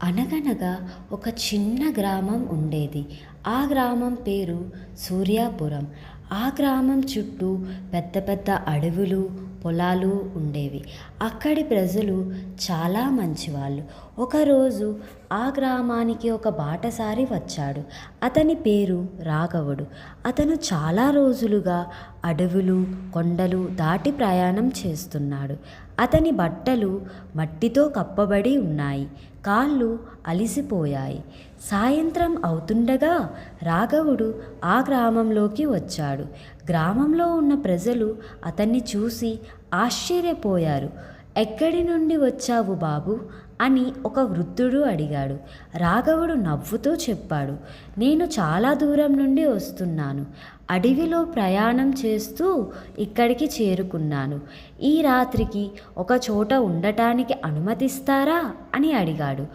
అనగనగా ఒక చిన్న గ్రామం ఉండేది. ఆ గ్రామం పేరు సూర్యాపురం. ఆ గ్రామం చుట్టూ పెద్ద పెద్ద అడవులు, పొలాలు ఉండేవి. అక్కడి ప్రజలు చాలా మంచివాళ్ళు. ఒకరోజు ఆ గ్రామానికి ఒక బాటసారి వచ్చాడు. అతని పేరు రాఘవుడు. అతను చాలా రోజులుగా అడవులు, కొండలు దాటి ప్రయాణం చేస్తున్నాడు. అతని బట్టలు మట్టితో కప్పబడి ఉన్నాయి. కాళ్ళు అలిసిపోయాయి. సాయంత్రం అవుతుండగా రాఘవుడు ఆ గ్రామంలోకి వచ్చాడు. గ్రామంలో ఉన్న ప్రజలు అతన్ని చూసి ఆశ్చర్యపోయారు. "ఎక్కడి నుండి వచ్చావు బాబు?" అని ఒక వృద్ధుడు అడిగాడు. రాఘవుడు నవ్వుతూ చెప్పాడు, "నేను చాలా దూరం నుండి వస్తున్నాను. అడవిలో ప్రయాణం చేస్తూ ఇక్కడికి చేరుకున్నాను. ఈ రాత్రికి ఒక చోట ఉండటానికి అనుమతిస్తారా?" అని అడిగాడు.